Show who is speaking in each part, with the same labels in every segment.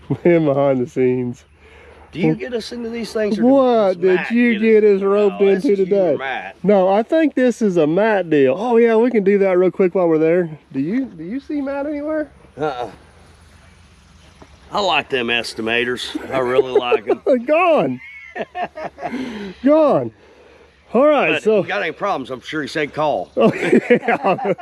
Speaker 1: Man behind the scenes.
Speaker 2: Do you get us into these things? Or
Speaker 1: What did you get us roped into today? No, I think this is a Matt deal. Oh yeah, we can do that real quick while we're there. Do you see Matt anywhere?
Speaker 2: I like them estimators. I really like them.
Speaker 1: Gone. Gone. All right,
Speaker 2: but
Speaker 1: so
Speaker 2: if you got any problems, I'm sure he said call.
Speaker 1: Oh, yeah.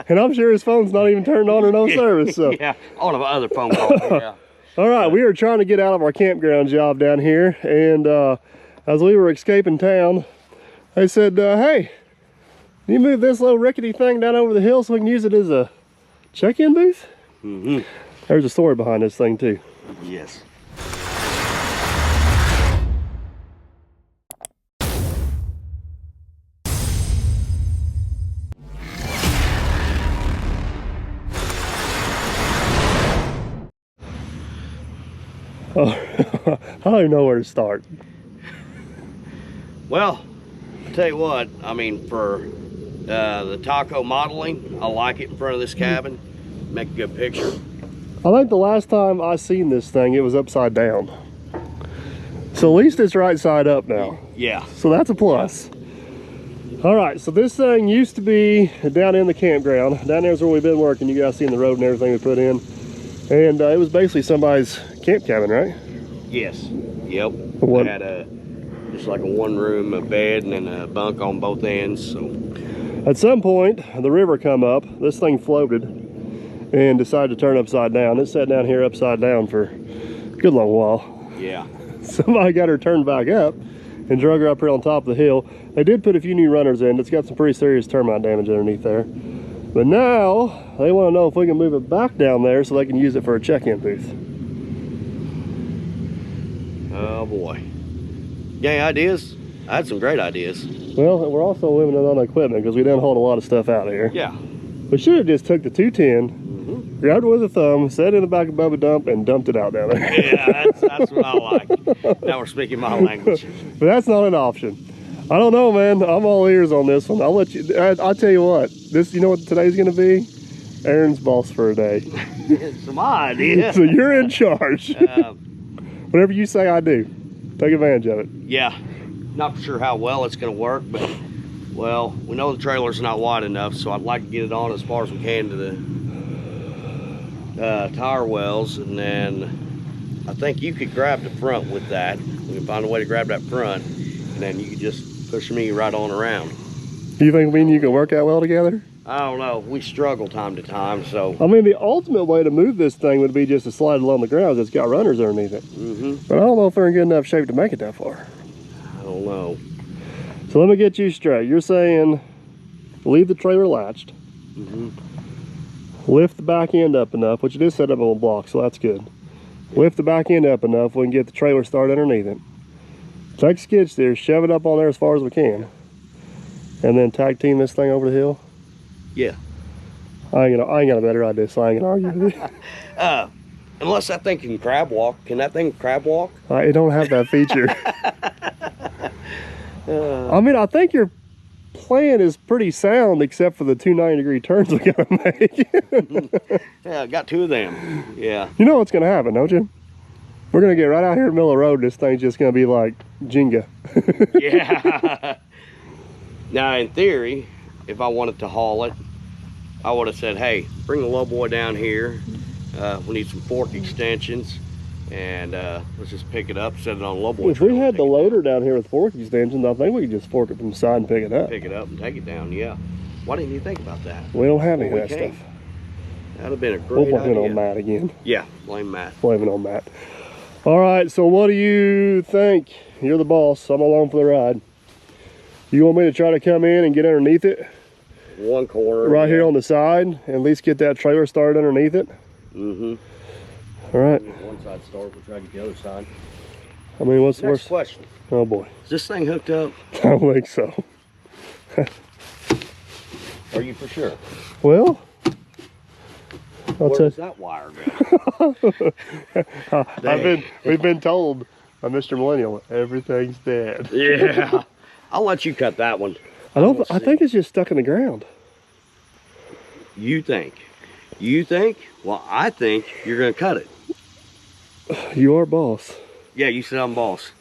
Speaker 1: And I'm sure his phone's not even turned on or no service. So
Speaker 2: yeah, on the other phone call. Yeah.
Speaker 1: All right, we were trying to get out of our campground job down here, and as we were escaping town, they said, hey, can you move this little rickety thing down over the hill so we can use it as a check-in booth?
Speaker 2: Mm-hmm.
Speaker 1: There's a story behind this thing too.
Speaker 2: Yes.
Speaker 1: Oh, I don't even know where to start.
Speaker 2: Well, I'll tell you what, I mean, for the taco modeling, I like it in front of this cabin. Make a good picture.
Speaker 1: I think the last time I seen this thing, it was upside down. So at least it's right side up now.
Speaker 2: Yeah.
Speaker 1: So that's a plus. All right, so this thing used to be down in the campground. Down there's where we've been working. You guys seen the road and everything we put in. And it was basically somebody's camp cabin, right?
Speaker 2: Yes. Yep.
Speaker 1: What?
Speaker 2: It had just like a one room, a bed, and then a bunk on both ends. So
Speaker 1: at some point, the river come up. This thing floated and decided to turn upside down. It sat down here upside down for a good long while.
Speaker 2: Yeah.
Speaker 1: Somebody got her turned back up and drug her up here on top of the hill. They did put a few new runners in. It's got some pretty serious termite damage underneath there. But now they want to know if we can move it back down there so they can use it for a check-in booth.
Speaker 2: Oh boy. Gang ideas? I had some great ideas.
Speaker 1: Well, we're also limited on equipment because we didn't hold a lot of stuff out here.
Speaker 2: Yeah.
Speaker 1: We should have just took the 210, grabbed it with a thumb, set it in the back of Bubba Dump, and dumped it out down there.
Speaker 2: Yeah, that's what I like. Now we're speaking my language.
Speaker 1: But that's not an option. I don't know, man. I'm all ears on this one. I'll let you. I'll tell you what. This, you know what today's going to be? Aaron's boss for a day.
Speaker 2: It's my idea.
Speaker 1: So you're in charge. Whatever you say, I do. Take advantage of it.
Speaker 2: Yeah. Not sure how well it's going to work, but well, we know the trailer's not wide enough, so I'd like to get it on as far as we can to the tire wells, and then I think you could grab the front with that. We can find a way to grab that front, and then you could just push me right on around.
Speaker 1: You think me and you can work out well together?
Speaker 2: I don't know. We struggle time to time, so.
Speaker 1: I mean, the ultimate way to move this thing would be just to slide it along the ground. It's got runners underneath it. But I don't know if they're in good enough shape to make it that far.
Speaker 2: I don't know.
Speaker 1: So let me get you straight. You're saying leave the trailer latched. Lift the back end up enough, which it is set up on a block, so that's good. Lift the back end up enough, we can get the trailer started underneath it. Take a skid steer, shove it up on there as far as we can, and then tag team this thing over the hill.
Speaker 2: Yeah.
Speaker 1: I ain't got a better idea, so I ain't gonna argue with you.
Speaker 2: Unless that thing can crab walk. Can that thing crab walk?
Speaker 1: It don't have that feature. I mean, I think your plan is pretty sound, except for the 290-degree turns we gotta make.
Speaker 2: Yeah, I got two of them. Yeah.
Speaker 1: You know what's gonna happen, don't you? We're gonna get right out here in the middle of the road. This thing's just gonna be like Jenga.
Speaker 2: Yeah. Now, in theory, if I wanted to haul it, I would have said, hey, bring the low boy down here. We need some fork extensions, and let's just pick it up, set it on a low boy.
Speaker 1: If we had the loader down here with fork extensions, I think we could just fork it from the side and pick it up.
Speaker 2: Pick it up and take it down, yeah. Why didn't you think about that?
Speaker 1: We don't have any of that stuff.
Speaker 2: That'd have been a great idea.
Speaker 1: We'll blame it on Matt again.
Speaker 2: Yeah, blame Matt.
Speaker 1: Blame it on Matt. All right, so what do you think? You're the boss. I'm along for the ride. You want me to try to come in and get underneath it?
Speaker 2: One corner.
Speaker 1: Right here on the side, and at least get that trailer started underneath it? All right.
Speaker 2: One side start, we'll try to get the other side.
Speaker 1: I mean, what's the worst?
Speaker 2: Question.
Speaker 1: Oh boy.
Speaker 2: Is this thing hooked up?
Speaker 1: I don't think so.
Speaker 2: Are you for sure?
Speaker 1: Well,
Speaker 2: Where does that wire go?
Speaker 1: We've been told by Mr. Millennial, everything's dead.
Speaker 2: Yeah. I'll let you cut that one.
Speaker 1: I think it's just stuck in the ground.
Speaker 2: You think? You think? Well, I think you're going to cut it.
Speaker 1: You are boss.
Speaker 2: Yeah, you said I'm boss.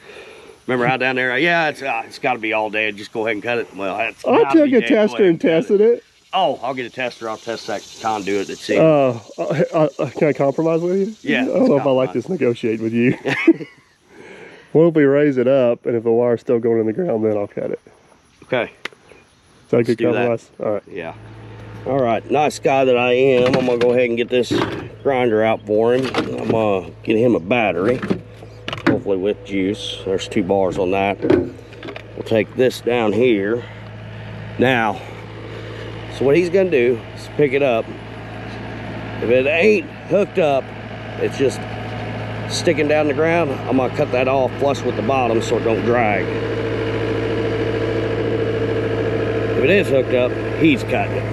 Speaker 2: Remember how down there? Yeah, it's got to be all dead. Just go ahead and cut it. Well, it's
Speaker 1: I
Speaker 2: gotta
Speaker 1: took
Speaker 2: be
Speaker 1: a
Speaker 2: dead. Go
Speaker 1: tester
Speaker 2: ahead
Speaker 1: and
Speaker 2: cut
Speaker 1: tested it.
Speaker 2: Oh, I'll get a tester. I'll test that conduit that's in.
Speaker 1: Can I compromise with you?
Speaker 2: Yeah.
Speaker 1: I don't know if I like this negotiating with you. Well, if we raise it up, and if the wire's still going in the ground, then I'll cut it.
Speaker 2: Okay.
Speaker 1: Is that a good compromise? All right.
Speaker 2: Yeah. All right, nice guy that I am, I'm gonna go ahead and get this grinder out for him. I'm gonna get him a battery, hopefully with juice. There's 2 bars on that. We'll take this down here. Now, so what he's gonna do is pick it up. If it ain't hooked up, it's just sticking down the ground, I'm gonna cut that off flush with the bottom so it don't drag. If it is hooked up, he's cutting it.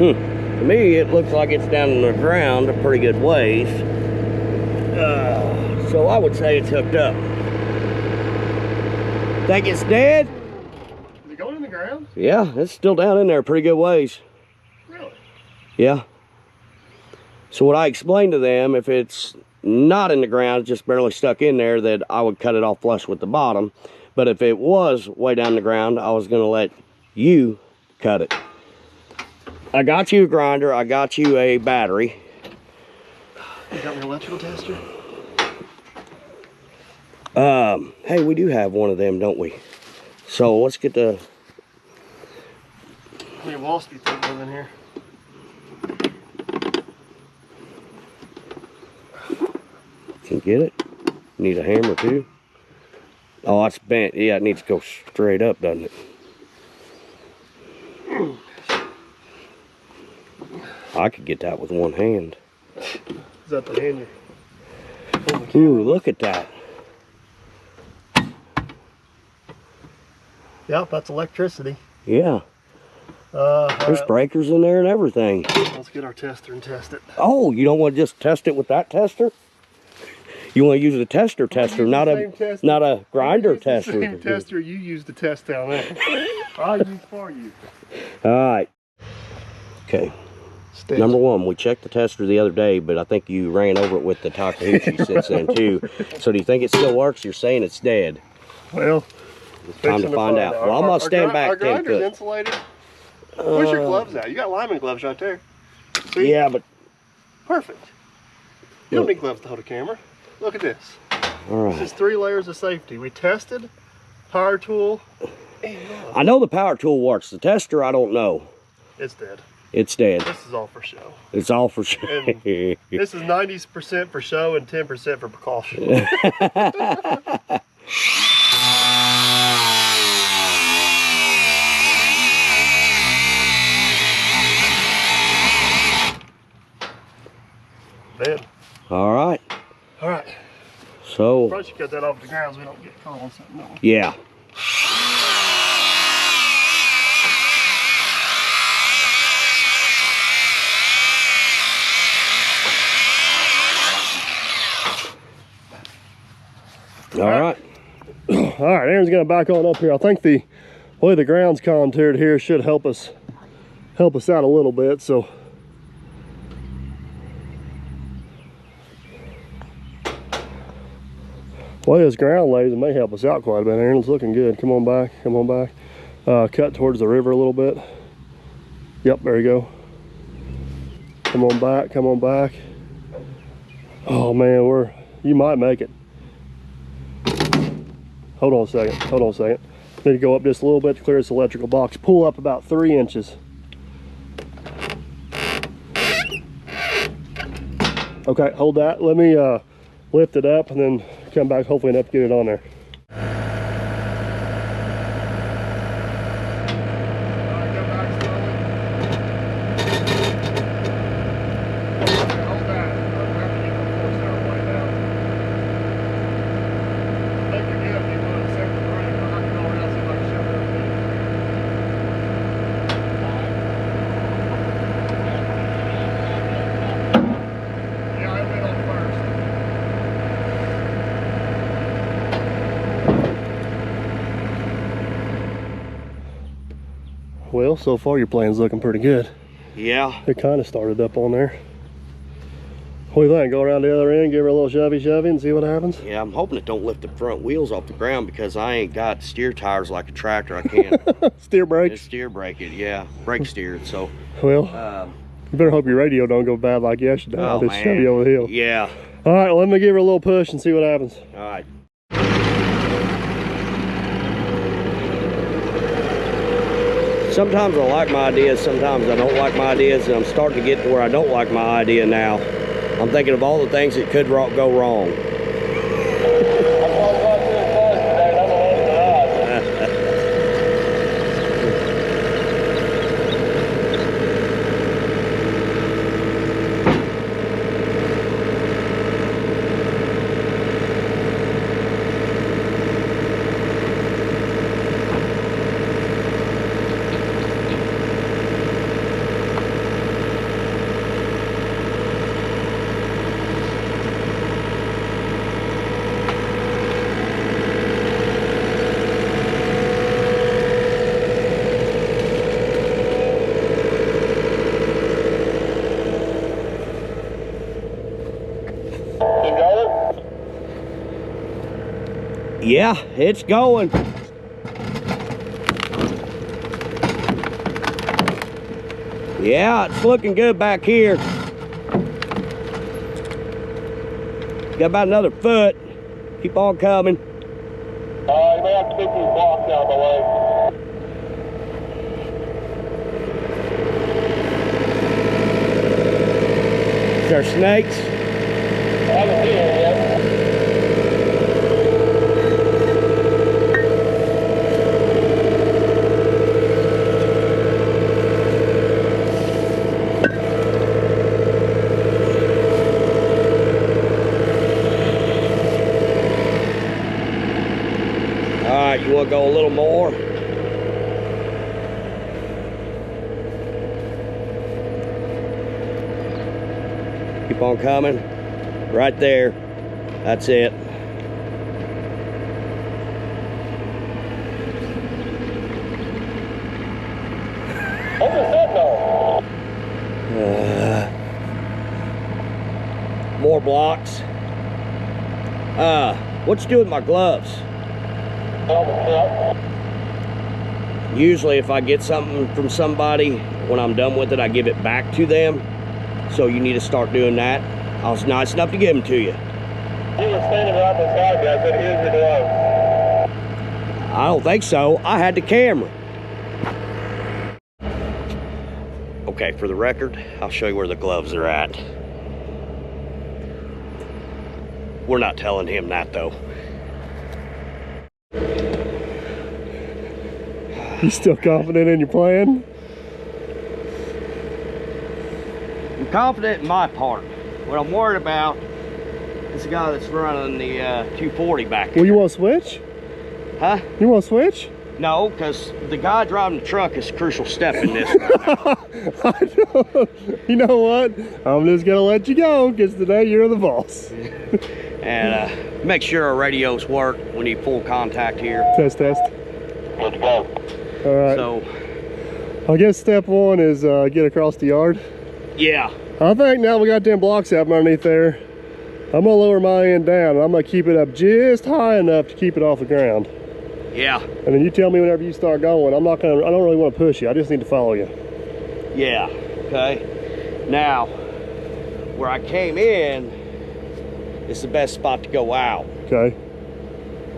Speaker 2: To me, it looks like it's down on the ground a pretty good ways. So I would say it's hooked up. Think it's dead?
Speaker 1: Is it going in the ground?
Speaker 2: Yeah, it's still down in there a pretty good ways.
Speaker 1: Really?
Speaker 2: Yeah. So what I explained to them, if it's not in the ground, just barely stuck in there, that I would cut it off flush with the bottom. But if it was way down the ground, I was gonna let you cut it. I got you a grinder, I got you a battery.
Speaker 1: You got an electrical tester?
Speaker 2: Hey, we do have one of them, don't we? So let's get the...
Speaker 1: How many walls do you think live in here?
Speaker 2: Can get it. Need a hammer too. Oh, it's bent. Yeah, it needs to go straight up, doesn't it? I could get that with one hand.
Speaker 1: Is that the hand you're...
Speaker 2: Ooh, look at that.
Speaker 1: Yep, that's electricity.
Speaker 2: Yeah. There's
Speaker 1: Right.
Speaker 2: breakers in there and everything.
Speaker 1: Let's get our tester and test it.
Speaker 2: Oh, you don't want to just test it with that tester? You want to use a tester, not a grinder tester.
Speaker 1: The same tester you use to test down there. I'll use for you.
Speaker 2: All right. Okay.
Speaker 1: Steady.
Speaker 2: Number one, we checked the tester the other day, but I think you ran over it with the Takahauchi since then too. So do you think it still works? You're saying it's dead.
Speaker 1: Well,
Speaker 2: it's time to find out. Well, I'm gonna stand back.
Speaker 1: Our grinder's insulated. Where's your gloves at? You got lineman gloves right there. See?
Speaker 2: Yeah, but
Speaker 1: perfect. You don't need gloves to hold a camera. Look at this.
Speaker 2: All right.
Speaker 1: This is 3 layers of safety. We tested, power tool.
Speaker 2: I know the power tool works. The tester, I don't know.
Speaker 1: It's dead.
Speaker 2: It's dead.
Speaker 1: This is all for show.
Speaker 2: It's all for show.
Speaker 1: This is 90% for show and 10% for precaution. Man.
Speaker 2: All right.
Speaker 1: All right.
Speaker 2: So.
Speaker 1: Probably should cut that off the ground so we don't get caught on something else.
Speaker 2: Yeah. All right.
Speaker 1: All right, Aaron's gonna back on up here. I think the way the ground's contoured here should help us out a little bit. So the way this ground lays, it may help us out quite a bit. Aaron, it's looking good. Come on back, come on back. Cut towards the river a little bit. Yep, there you go. Come on back, come on back. Oh man, you might make it. Hold on a second, hold on a second. Need to go up just a little bit to clear this electrical box. Pull up about 3 inches. Okay, hold that. Let me lift it up and then come back, hopefully enough to get it on there. Well, so far your plan's looking pretty good.
Speaker 2: Yeah.
Speaker 1: It kind of started up on there. What do you think? Go around the other end, give her a little shovey and see what happens?
Speaker 2: Yeah, I'm hoping it don't lift the front wheels off the ground because I ain't got steer tires like a tractor. I can't
Speaker 1: steer brakes?
Speaker 2: steer brake it, yeah. Brake steered, so.
Speaker 1: Well, you better hope your radio don't go bad like yesterday. I'll just shove you over the hill.
Speaker 2: Yeah.
Speaker 1: All right, well, let me give her a little push and see what happens.
Speaker 2: All right. Sometimes I like my ideas, sometimes I don't like my ideas, and I'm starting to get to where I don't like my idea now. I'm thinking of all the things that could go wrong. Yeah, it's going. Yeah, it's looking good back here. Got about another foot. Keep on coming.
Speaker 3: You may have to get these blocks out of the way.
Speaker 2: Is there snakes?
Speaker 3: I haven't seen it yet.
Speaker 2: You want to go a little more? Keep on coming. Right there. That's it.
Speaker 3: What's the signal?
Speaker 2: More blocks. What you do with my gloves? Usually if I get something from somebody, when I'm done with it, I give it back to them. So you need to start doing that. I was nice enough to give them to you.
Speaker 3: He was standing right beside me. I said, here's your gloves.
Speaker 2: I don't think so. I had the camera. Okay, for the record, I'll show you where the gloves are at. We're not telling him that though.
Speaker 1: You still confident in your plan?
Speaker 2: I'm confident in my part. What I'm worried about is the guy that's running the 240 back there.
Speaker 1: Well, you want to switch?
Speaker 2: Huh?
Speaker 1: You want to switch?
Speaker 2: No, because the guy driving the truck is a crucial step in this.
Speaker 1: You know what? I'm just going to let you go because today you're the boss.
Speaker 2: And make sure our radios work. We need full contact here.
Speaker 1: Test.
Speaker 3: Let's go.
Speaker 1: All right.
Speaker 2: So,
Speaker 1: I guess step one is get across the yard.
Speaker 2: yeah.
Speaker 1: I think now we got them blocks out underneath there. I'm gonna lower my end down. And I'm gonna keep it up just high enough to keep it off the ground.
Speaker 2: Yeah.
Speaker 1: And then you tell me whenever you start going. I don't really want to push you. I just need to follow you.
Speaker 2: Yeah. Okay. Now, where I came in is the best spot to go out.
Speaker 1: Okay.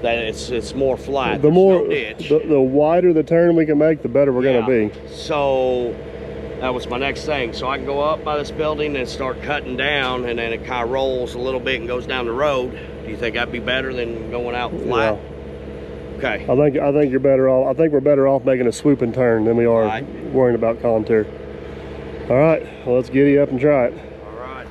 Speaker 2: That it's more flat.
Speaker 1: The
Speaker 2: There's
Speaker 1: more,
Speaker 2: no ditch.
Speaker 1: the wider the turn we can make, the better we're gonna be.
Speaker 2: So that was my next thing. So I can go up by this building and start cutting down, and then it kind of rolls a little bit and goes down the road. Do you think that'd be better than going out flat?
Speaker 1: Yeah.
Speaker 2: Okay.
Speaker 1: I think you're better off. I think we're better off making a swooping turn than we are worrying about contour. All right, well, let's giddy up and try it.
Speaker 2: All right.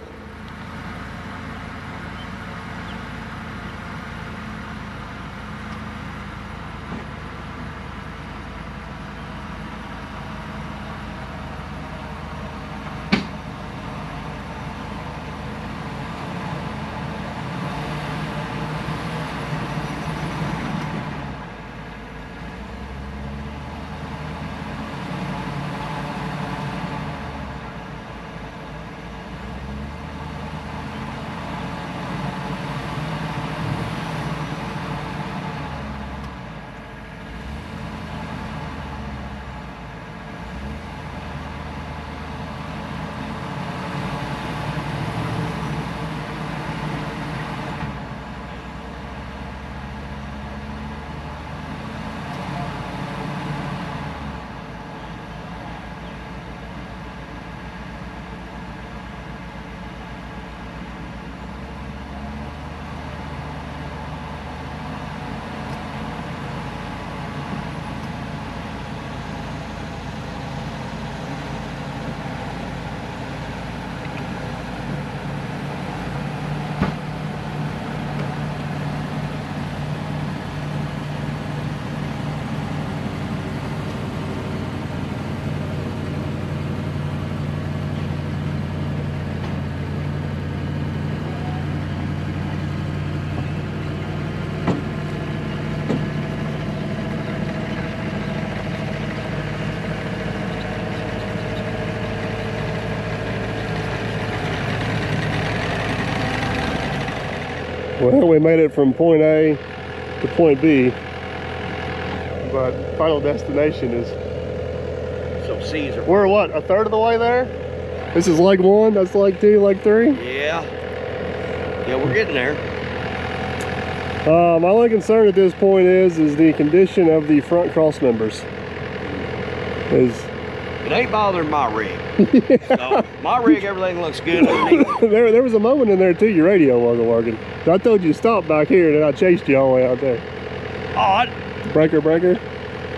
Speaker 1: Well, we made it from point A to point B, but final destination is...
Speaker 2: Some Caesar.
Speaker 1: We're what, a third of the way there? This is leg 1, that's leg 2, leg 3?
Speaker 2: Yeah. Yeah, we're getting there.
Speaker 1: My only concern at this point is the condition of the front cross members.
Speaker 2: It ain't bothering my rig. So, my rig, everything looks good underneath.
Speaker 1: there was a moment in there too, your radio wasn't working. I told you to stop back here, and then I chased you all the way out there.
Speaker 2: Odd.
Speaker 1: Breaker.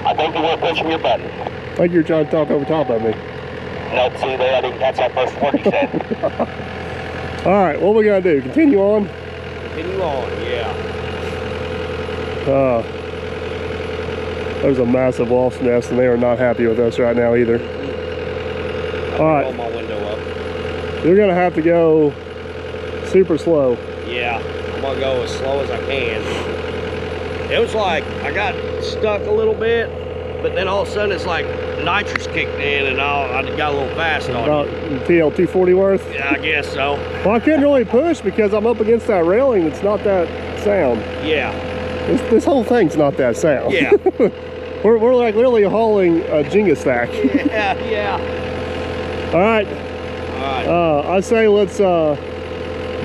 Speaker 3: I think you were pushing your button.
Speaker 1: Like you were trying to talk over top of me.
Speaker 3: Nope, see there, I didn't catch that first word you said.
Speaker 1: All right, what we gotta do? Continue on.
Speaker 2: Continue on, yeah.
Speaker 1: There's a massive wasp nest, and they are not happy with us right now either. All right.
Speaker 2: Roll my window up.
Speaker 1: You're gonna have to go super slow.
Speaker 2: Yeah, I'm gonna go as slow as I can. It was like I got stuck a little bit, but then all of a sudden it's like nitrous kicked in, and I got a little fast on
Speaker 1: About
Speaker 2: it.
Speaker 1: TL 240 worth?
Speaker 2: Yeah, I guess so.
Speaker 1: Well, I couldn't really push because I'm up against that railing. It's not that sound.
Speaker 2: Yeah.
Speaker 1: This whole thing's not that sound.
Speaker 2: Yeah.
Speaker 1: we're like literally hauling a Jenga stack.
Speaker 2: Yeah.
Speaker 1: All right. I say let's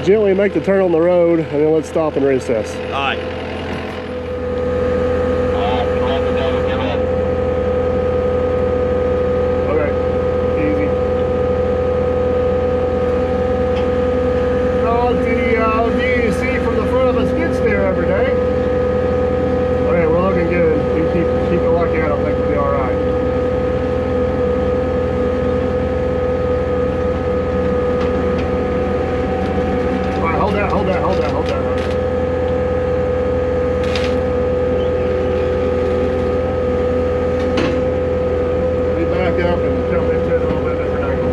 Speaker 1: gently make the turn on the road, and then let's stop and reassess.
Speaker 2: All right.
Speaker 1: Okay. Easy. Do you see from the front of a skid steer every day? Okay, we're looking good. You keep it like that. I think we'll be all right. Hold that. Let me back up and jump into it a little bit different angle.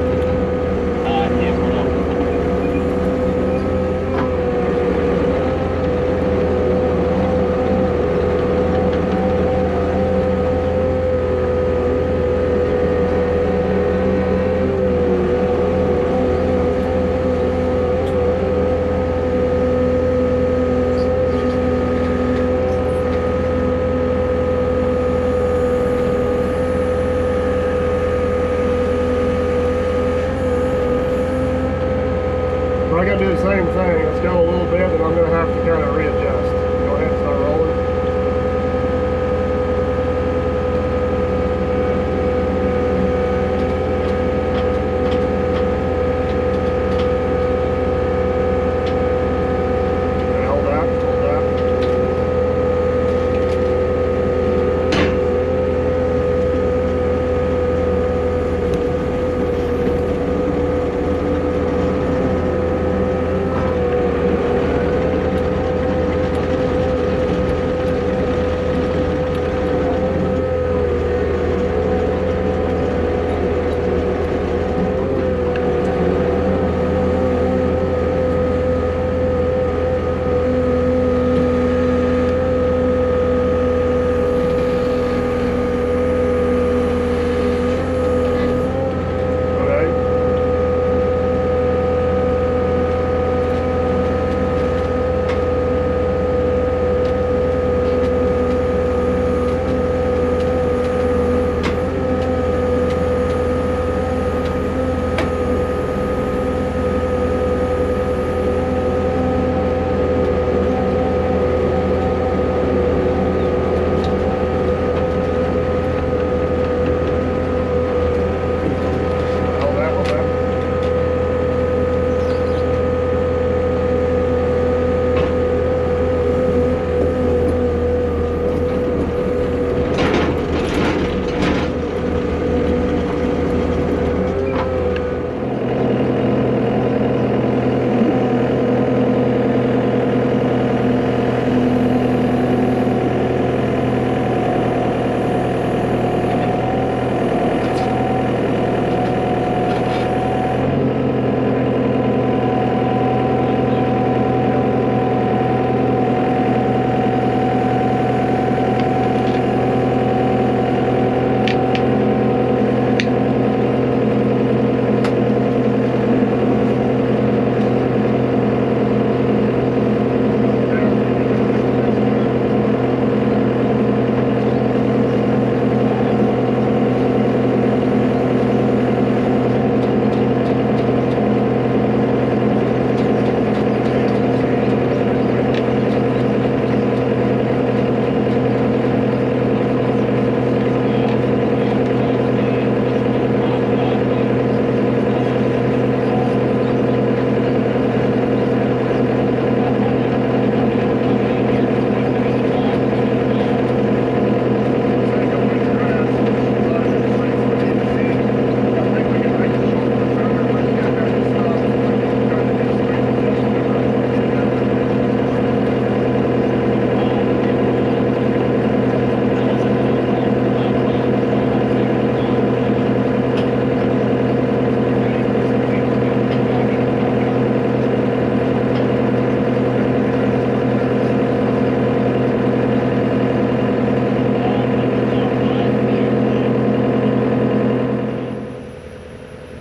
Speaker 1: I gotta do the same thing. Let's go a little bit, and I'm gonna have to kind of readjust. Go ahead and start rolling. Okay, hold that.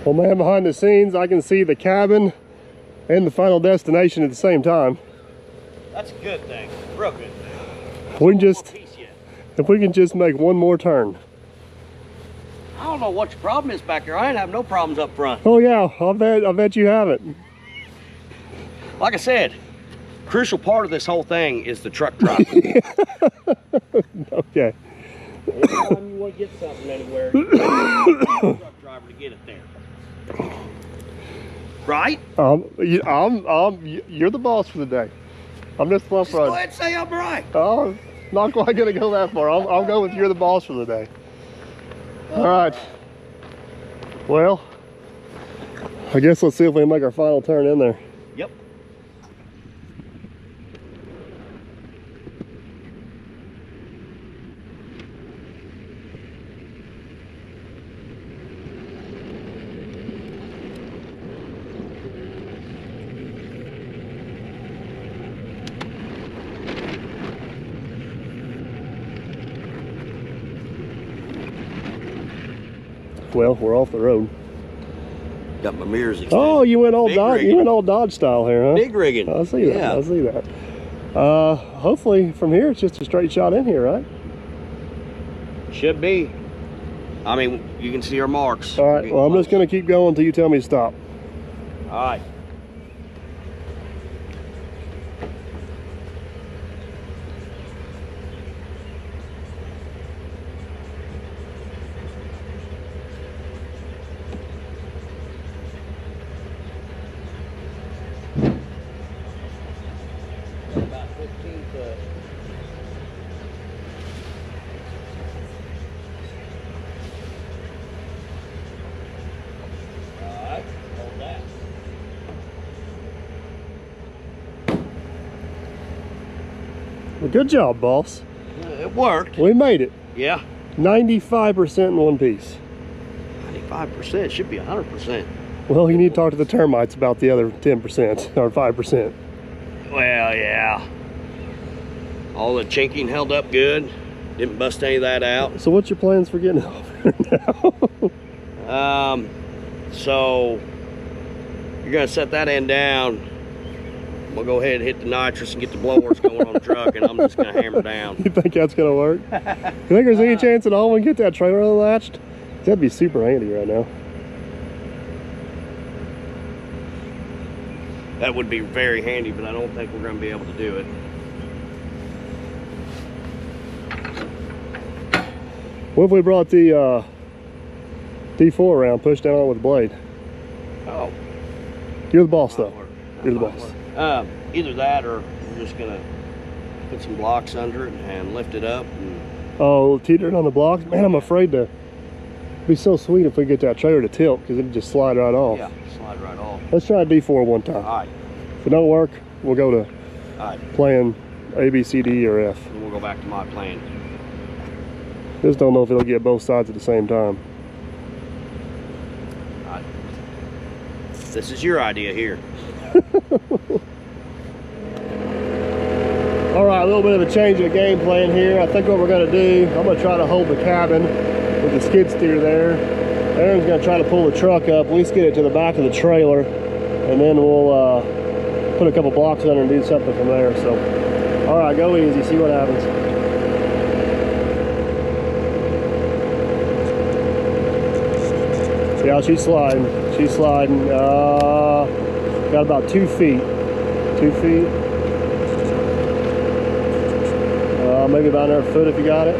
Speaker 1: Well, man, behind the scenes, I can see the cabin and the final destination at the same time.
Speaker 2: That's a good thing. Real good thing.
Speaker 1: We can just, if we can just make one more turn.
Speaker 2: I don't know what your problem is back here. I ain't have no problems up front.
Speaker 1: Oh yeah, I bet you haven't.
Speaker 2: Like I said, crucial part of this whole thing is the truck driver.
Speaker 1: Okay.
Speaker 2: Anytime you want to get something anywhere, you need a truck driver to get it there. Right?
Speaker 1: You're the boss for the day. I'm just
Speaker 2: Just go ahead and say I'm right.
Speaker 1: Oh, not quite gonna go that far. I'll go with you're the boss for the day. All right. Well, I guess let's see if we can make our final turn in there.
Speaker 2: Yep.
Speaker 1: Well, we're off the road.
Speaker 2: Got my mirrors extended.
Speaker 1: Oh, you went all
Speaker 2: Big
Speaker 1: Dodge.
Speaker 2: rigging.
Speaker 1: You went all Dodge style here, huh?
Speaker 2: Big rigging.
Speaker 1: I see that.
Speaker 2: Yeah.
Speaker 1: I see that. Hopefully from here it's just a straight shot in here, right?
Speaker 2: Should be. I mean, you can see our marks.
Speaker 1: All right. Well, I'm just gonna keep going until you tell me to stop.
Speaker 2: All right. About 15 foot. All right, hold that.
Speaker 1: Well, good job, boss.
Speaker 2: It worked.
Speaker 1: We made it.
Speaker 2: Yeah.
Speaker 1: 95% in one piece.
Speaker 2: 95% should be 100%.
Speaker 1: Well, you need to talk to the termites about the other 10% or 5%.
Speaker 2: Well, yeah. All the chinking held up good. Didn't bust any of that out.
Speaker 1: So what's your plans for getting over here now?
Speaker 2: So you're gonna set that end down. We'll go ahead and hit the nitrous and get the blowers going on the truck, and I'm just gonna hammer down.
Speaker 1: You think that's gonna work? You think there's any chance at all we can get that trailer unlatched? That'd be super handy right now.
Speaker 2: That would be very handy, but I don't think we're gonna be able to do it.
Speaker 1: What if we brought the D4 around, pushed down on it with a blade?
Speaker 2: Oh,
Speaker 1: You're the boss though.
Speaker 2: might work.
Speaker 1: You're the
Speaker 2: Might
Speaker 1: boss.
Speaker 2: work. Either that, or we're just gonna put some blocks under it and lift it up. And
Speaker 1: Oh, teeter it on the blocks? Man, I'm afraid to. It'd be so sweet if we get that trailer to tilt, because it'd just slide right off.
Speaker 2: yeah, slide right off.
Speaker 1: Let's try a D4 one time.
Speaker 2: All right,
Speaker 1: If it don't work, we'll go to
Speaker 2: all right.
Speaker 1: plan A, B, C, D, or F.
Speaker 2: And we'll go back to my plan.
Speaker 1: Just don't know if it'll get both sides at the same time.
Speaker 2: All right. This is your idea here.
Speaker 1: All right, a little bit of a change in the game plan here. I think what we're gonna do, I'm gonna try to hold the cabin with the skid steer there. Aaron's gonna try to pull the truck up, at least get it to the back of the trailer, and then we'll put a couple blocks under and do something from there. So, all right, go easy, see what happens. Yeah, she's sliding. She's sliding. Got about 2 feet. 2 feet. Maybe about another foot if you got it.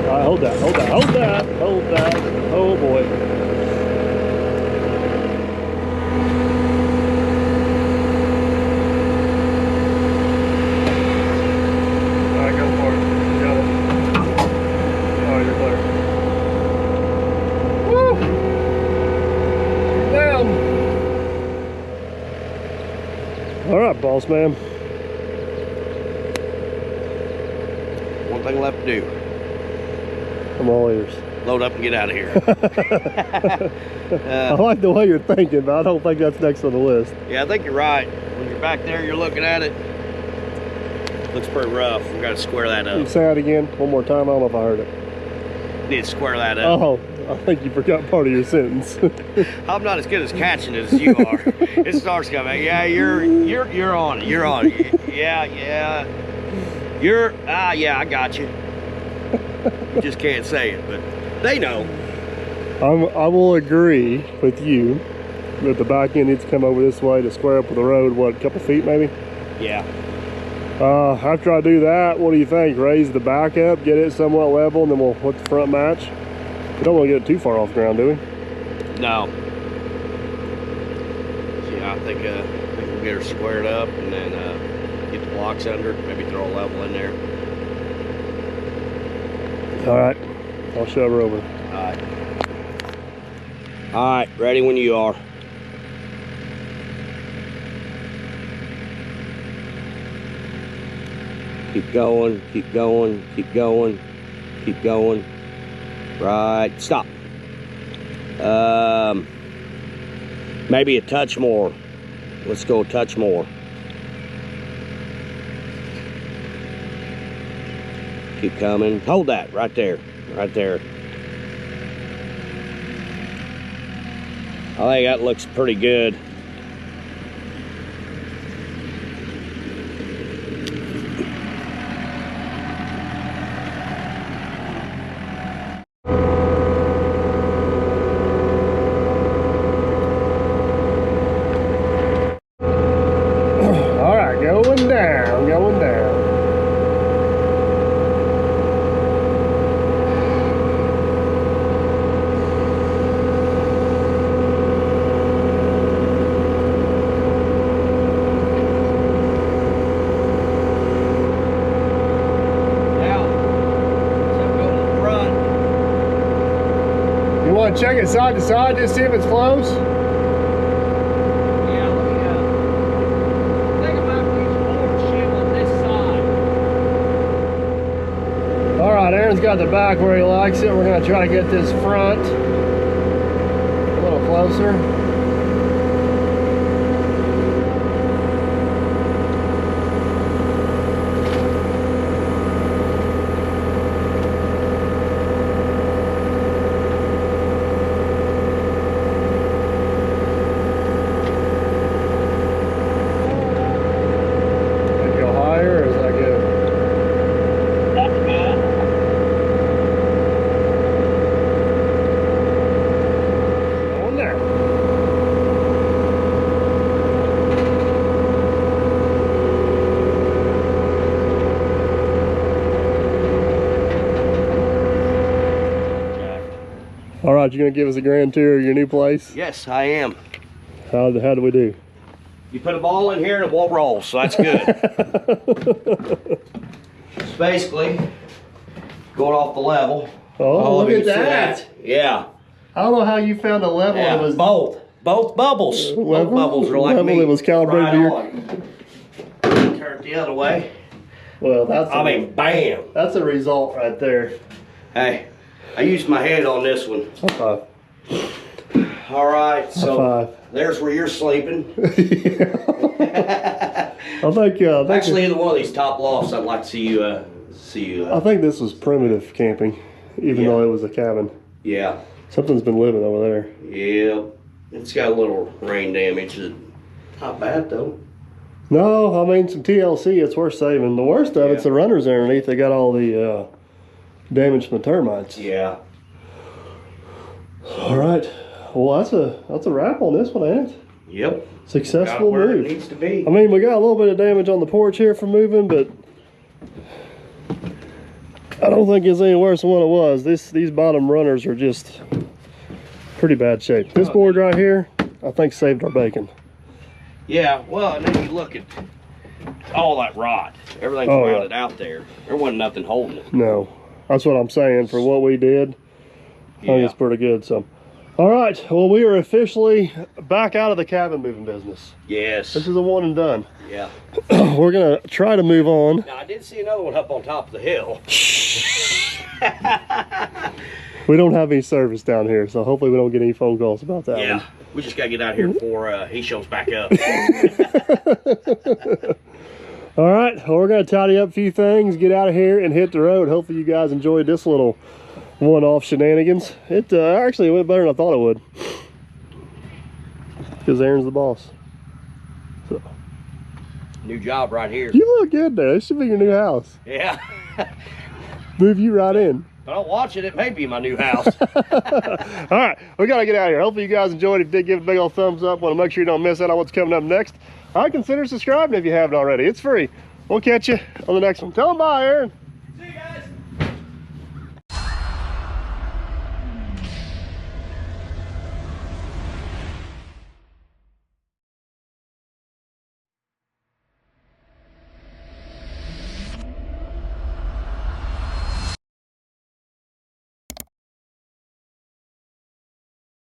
Speaker 1: All right, hold that, hold that, hold that, hold that. Oh boy. All right, go for it. You got it. All right, you're clear. Woo! Down. All right, boss man.
Speaker 2: One thing left to do.
Speaker 1: I'm all ears.
Speaker 2: Load up and get out of here.
Speaker 1: I like the way you're thinking, but I don't think that's next on the list.
Speaker 2: Yeah, I think you're right. When you're back there, you're looking at it. Looks pretty rough. We got to square that
Speaker 1: Can you
Speaker 2: up.
Speaker 1: say that again one more time? I don't know if I heard it.
Speaker 2: Need to square that up.
Speaker 1: Oh, I think you forgot part of your sentence.
Speaker 2: I'm not as good as catching it as you are. It starts coming. Yeah, you're on it. You're on it. Yeah. Yeah, I got you. You just can't say it, but they know.
Speaker 1: I will agree with you that the back end needs to come over this way to square up with the road. What, a couple feet maybe?
Speaker 2: Yeah.
Speaker 1: After I do that, what do you think? Raise the back up, get it somewhat level, and then we'll let the front match. We don't want to get it too far off the ground, do we?
Speaker 2: No. Yeah, I think we'll get her squared up and then get the blocks under, maybe throw a level in there.
Speaker 1: All right, I'll shove her over.
Speaker 2: All right, ready when you are. Keep going, keep going, keep going, keep going. Right, stop. Maybe a touch more. Let's go a touch more. Keep coming. Hold that right there, right there. I think that looks pretty good.
Speaker 1: All right, going down, going down. Check it side to side, just see if it's close.
Speaker 2: Yeah, let me think about these board shit on this side.
Speaker 1: All right, Aaron's got the back where he likes it. We're gonna try to get this front a little closer. All right, you're gonna give us a grand tour of your new place?
Speaker 2: Yes, I am.
Speaker 1: How do we do?
Speaker 2: You put a ball in here and it won't roll, so that's good. It's basically going off the level.
Speaker 1: Oh, look
Speaker 2: you
Speaker 1: at
Speaker 2: can see
Speaker 1: that.
Speaker 2: Yeah.
Speaker 1: I don't know how you found a level
Speaker 2: Yeah,
Speaker 1: that was
Speaker 2: both bubbles. Both bubbles are like
Speaker 1: level
Speaker 2: me.
Speaker 1: that was calibrated to your.
Speaker 2: Turn it the other way.
Speaker 1: Well, that's.
Speaker 2: Bam.
Speaker 1: That's a result right there.
Speaker 2: Hey, I used my head on this one.
Speaker 1: High five.
Speaker 2: All right, so
Speaker 1: High five.
Speaker 2: there's where you're sleeping.
Speaker 1: I think.
Speaker 2: Actually, either one of these top lofts, I'd like to see you.
Speaker 1: I think this was primitive camping, even though it was a cabin.
Speaker 2: Yeah.
Speaker 1: Something's been living over there.
Speaker 2: Yeah. It's got a little rain damage. Not bad though.
Speaker 1: No, I mean some TLC. It's worth saving. The worst of it's the runners underneath. They got all the damage from the termites.
Speaker 2: Yeah.
Speaker 1: All right. Well, that's a wrap on this one, ain't it?
Speaker 2: Yep.
Speaker 1: Successful
Speaker 2: where
Speaker 1: move.
Speaker 2: it needs to be.
Speaker 1: I mean, we got a little bit of damage on the porch here from moving, but I don't think it's any worse than what it was. These bottom runners are just pretty bad shape. This board right here, I think saved our bacon.
Speaker 2: Yeah, well, and then you look at all that rot. Everything's rounded out there. There wasn't nothing holding it.
Speaker 1: No, that's what I'm saying. For what we did, I think it's pretty good. So, all right. Well, we are officially back out of the cabin moving business.
Speaker 2: Yes.
Speaker 1: This is a one and done.
Speaker 2: Yeah.
Speaker 1: We're gonna try to move on.
Speaker 2: Now I did see another one up on top of the hill.
Speaker 1: We don't have any service down here, so hopefully we don't get any phone calls about that.
Speaker 2: Yeah.
Speaker 1: one.
Speaker 2: We just gotta get out here before he shows back up.
Speaker 1: All right, well, we're gonna tidy up a few things, get out of here and hit the road. Hopefully you guys enjoyed this little one-off shenanigans. It actually went better than I thought it would. Because Aaron's the boss. So.
Speaker 2: New job right here.
Speaker 1: You look good there. This should be your new house.
Speaker 2: Yeah.
Speaker 1: Move you right in.
Speaker 2: If I don't watch it, it may be my new house.
Speaker 1: All right, we gotta get out of here. Hopefully you guys enjoyed. If you did, give it a big old thumbs up. Want to make sure you don't miss out on what's coming up next. Consider subscribing if you haven't already. It's free. We'll catch you on the next one. Tell them bye, Aaron.